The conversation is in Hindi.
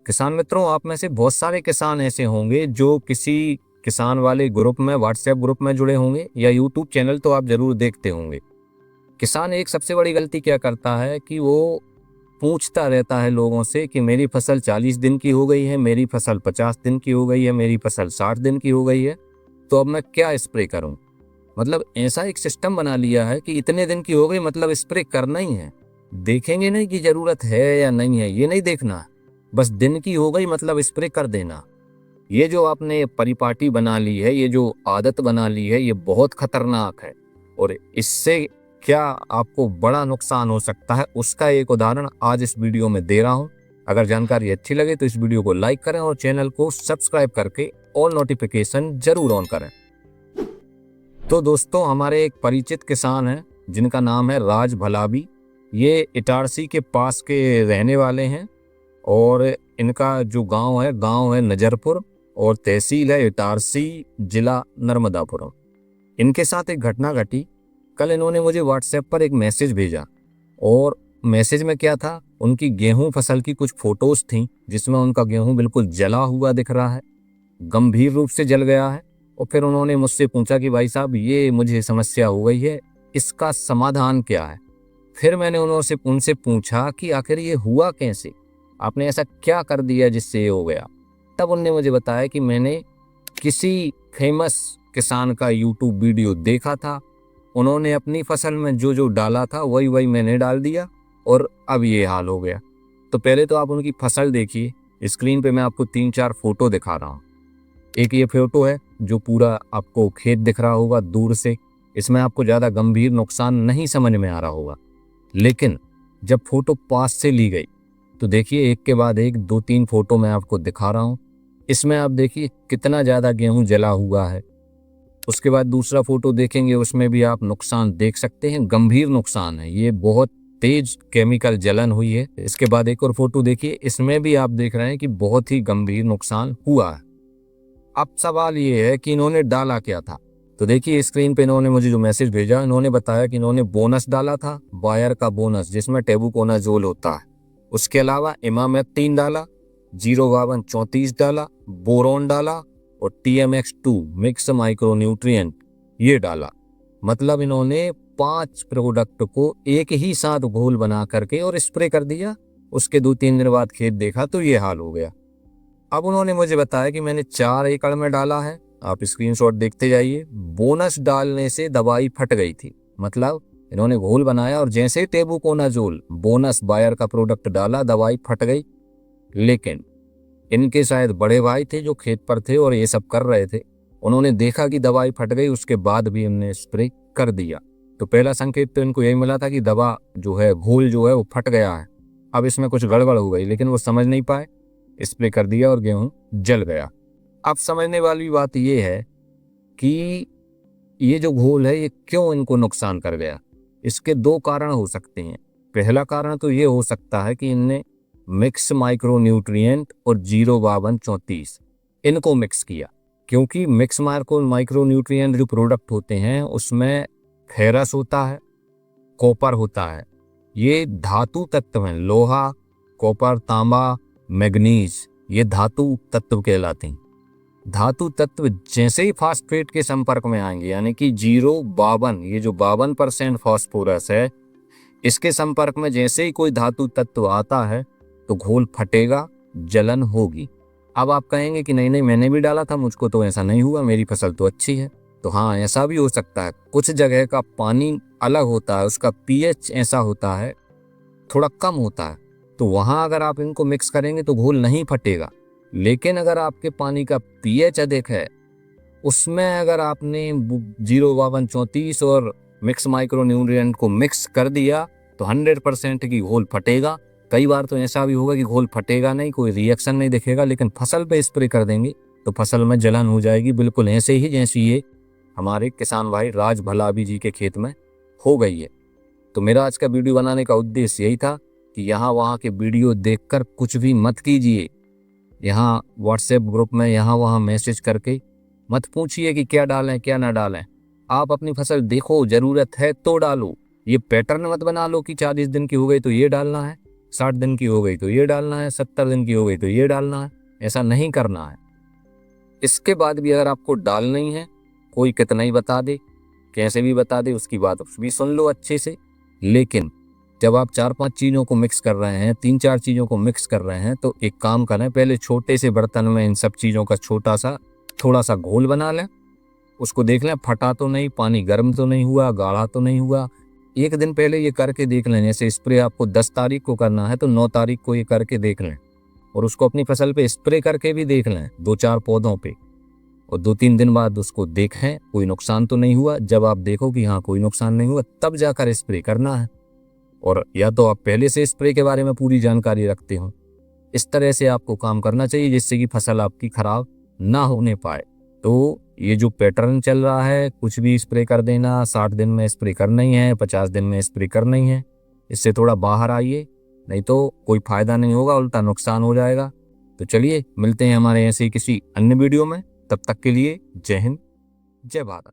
किसान मित्रों, आप में से बहुत सारे किसान ऐसे होंगे जो किसी किसान वाले ग्रुप में, व्हाट्सएप ग्रुप में जुड़े होंगे या यूट्यूब चैनल तो आप जरूर देखते होंगे। किसान एक सबसे बड़ी गलती क्या करता है कि वो पूछता रहता है लोगों से कि मेरी फसल 40 दिन की हो गई है, मेरी फसल 50 दिन की हो गई है, मेरी फसल 60 दिन की हो गई है, तो अब मैं क्या स्प्रे करूं। मतलब ऐसा एक सिस्टम बना लिया है कि इतने दिन की हो गई मतलब स्प्रे करना ही है। देखेंगे नहीं कि जरूरत है या नहीं है, ये नहीं देखना, बस दिन की हो गई मतलब स्प्रे कर देना। ये जो आपने परिपाटी बना ली है, ये जो आदत बना ली है, ये बहुत खतरनाक है और इससे क्या आपको बड़ा नुकसान हो सकता है उसका एक उदाहरण आज इस वीडियो में दे रहा हूं। अगर जानकारी अच्छी लगे तो इस वीडियो को लाइक करें और चैनल को सब्सक्राइब करके ऑल नोटिफिकेशन जरूर ऑन करें। तो दोस्तों, हमारे एक परिचित किसान हैं जिनका नाम है राज भलाबी। ये इटारसी के पास के रहने वाले हैं और इनका जो गांव है नजरपुर और तहसील है इटारसी, जिला नर्मदापुरम। इनके साथ एक घटना घटी। कल इन्होंने मुझे व्हाट्सएप पर एक मैसेज भेजा और मैसेज में क्या था, उनकी गेहूं फसल की कुछ फोटोज थी जिसमें उनका गेहूं बिल्कुल जला हुआ दिख रहा है, गंभीर रूप से जल गया है। और फिर उन्होंने मुझसे पूछा कि भाई साहब, ये मुझे समस्या हो गई है, इसका समाधान क्या है। फिर मैंने उनसे पूछा कि आखिर ये हुआ कैसे, आपने ऐसा क्या कर दिया जिससे ये हो गया। तब उनने मुझे बताया कि मैंने किसी फेमस किसान का यूट्यूब वीडियो देखा था, उन्होंने अपनी फसल में जो जो डाला था वही वही मैंने डाल दिया और अब ये हाल हो गया। तो पहले तो आप उनकी फसल देखिए। स्क्रीन पे मैं आपको 3-4 फोटो दिखा रहा हूँ। एक ये फोटो है जो पूरा आपको खेत दिख रहा होगा दूर से। इसमें आपको ज़्यादा गंभीर नुकसान नहीं समझ में आ रहा होगा, लेकिन जब फोटो पास से ली गई तो देखिए एक के बाद एक 2-3 फोटो मैं आपको दिखा रहा हूँ। इसमें आप देखिए कितना ज़्यादा गेहूं जला हुआ है। उसके बाद दूसरा फोटो देखेंगे, उसमें भी आप नुकसान देख सकते हैं, गंभीर नुकसान है, ये बहुत तेज केमिकल जलन हुई है। इसके बाद एक और फोटो देखिए, इसमें भी आप देख रहे हैं कि बहुत ही गंभीर नुकसान हुआ है। अब सवाल ये है कि इन्होंने डाला क्या था। तो देखिए स्क्रीन पे इन्होंने मुझे जो मैसेज भेजा, इन्होंने बताया कि इन्होंने बोनस डाला था, बायर का बोनस जिसमें टेबुकोनाजोल होता है। उसके अलावा इमामेक्टिन डाला, 05234 डाला, बोरोन डाला और TMX2 मिक्स माइक्रो न्यूट्रिएंट ये डाला। मतलब इन्होंने 5 प्रोडक्ट को एक ही साथ घोल बना करके और स्प्रे कर दिया। उसके 2-3 दिन बाद खेत देखा तो ये हाल हो गया। अब उन्होंने मुझे बताया कि मैंने 4 एकड़ में डाला है, आप स्क्रीनशॉट देखते जाइए। बोनस डालने से दवाई फट गई थी। मतलब इन्होंने घोल बनाया और जैसे ही टेबुकोनाजोल बोनस बायर का प्रोडक्ट डाला, दवाई फट गई। लेकिन इनके शायद बड़े भाई थे जो खेत पर थे और ये सब कर रहे थे, उन्होंने देखा कि दवाई फट गई, उसके बाद भी इन्होंने स्प्रे कर दिया। तो पहला संकेत तो इनको यही मिला था कि दवा जो है, घोल जो है वो फट गया है, अब इसमें कुछ गड़बड़ हो गई, लेकिन वो समझ नहीं पाए, स्प्रे कर दिया और गेहूं जल गया। अब समझने वाली बात ये है कि ये जो घोल है ये क्यों इनको नुकसान कर गया। इसके 2 कारण हो सकते हैं। पहला कारण तो ये हो सकता है कि इनने मिक्स माइक्रो न्यूट्रिएंट और 05234 इनको मिक्स किया, क्योंकि मिक्स माइक्रो न्यूट्रिएंट जो प्रोडक्ट होते हैं उसमें फेरस होता है, कॉपर होता है। ये धातु तत्व हैं, लोहा, कॉपर, तांबा, मैग्नीज, ये धातु तत्व कहलाते हैं। धातु तत्व जैसे ही फास्फेट के संपर्क में आएंगे, यानी कि 052, ये जो 52% फास्फोरस है, इसके संपर्क में जैसे ही कोई धातु तत्व आता है तो घोल फटेगा, जलन होगी। अब आप कहेंगे कि नहीं नहीं, मैंने भी डाला था, मुझको तो ऐसा नहीं हुआ, मेरी फसल तो अच्छी है। तो हाँ, ऐसा भी हो सकता है। कुछ जगह का पानी अलग होता है, उसका pH ऐसा होता है, थोड़ा कम होता है, तो वहाँ अगर आप इनको मिक्स करेंगे तो घोल नहीं फटेगा। लेकिन अगर आपके पानी का pH अधिक है, उसमें अगर आपने 05234 और मिक्स माइक्रो न्यूट्रिएंट को मिक्स कर दिया तो 100% की घोल फटेगा। कई बार तो ऐसा भी होगा कि घोल फटेगा नहीं, कोई रिएक्शन नहीं दिखेगा, लेकिन फसल पे स्प्रे कर देंगे तो फसल में जलन हो जाएगी, बिल्कुल ऐसे ही जैसे ये हमारे किसान भाई राज भलाबी जी के खेत में हो गई है। तो मेरा आज का वीडियो बनाने का उद्देश्य यही था कि यहाँ वहाँ के वीडियो देखकर कुछ भी मत कीजिए। यहाँ व्हाट्सएप ग्रुप में यहाँ वहाँ मैसेज करके मत पूछिए कि क्या डालें क्या ना डालें। आप अपनी फसल देखो, ज़रूरत है तो डालो। ये पैटर्न मत बना लो कि 40 दिन की हो गई तो ये डालना है। 60 दिन की हो गई तो ये डालना है, 70 दिन की हो गई तो ये डालना है। ऐसा नहीं करना है। इसके बाद भी अगर आपको डालना ही है, कोई कितना ही बता दे, कैसे भी बता दे, उसकी बात भी सुन लो अच्छे से। लेकिन जब आप 4-5 चीज़ों को मिक्स कर रहे हैं, 3-4 चीज़ों को मिक्स कर रहे हैं, तो एक काम करें, पहले छोटे से बर्तन में इन सब चीज़ों का थोड़ा सा घोल बना लें। उसको देख लें फटा तो नहीं, पानी गर्म तो नहीं हुआ, गाढ़ा तो नहीं हुआ। एक दिन पहले ये करके देख लें। जैसे स्प्रे आपको 10 तारीख को करना है तो 9 तारीख को ये करके देख लें, और उसको अपनी फसल पे स्प्रे करके भी देख लें 2-4 पौधों पे, और 2-3 दिन बाद उसको देखें कोई नुकसान तो नहीं हुआ। जब आप देखो कि हाँ कोई नुकसान नहीं हुआ, तब जाकर स्प्रे करना है। और या तो आप पहले से स्प्रे के बारे में पूरी जानकारी रखते हो। इस तरह से आपको काम करना चाहिए जिससे कि फसल आपकी खराब ना होने पाए। तो ये जो पैटर्न चल रहा है, कुछ भी स्प्रे कर देना, 60 दिन में स्प्रे करना ही है, 50 दिन में स्प्रे करना ही है, इससे थोड़ा बाहर आइए, नहीं तो कोई फायदा नहीं होगा, उल्टा नुकसान हो जाएगा। तो चलिए मिलते हैं हमारे ऐसे ही किसी अन्य वीडियो में। तब तक के लिए जय हिंद, जय भारत।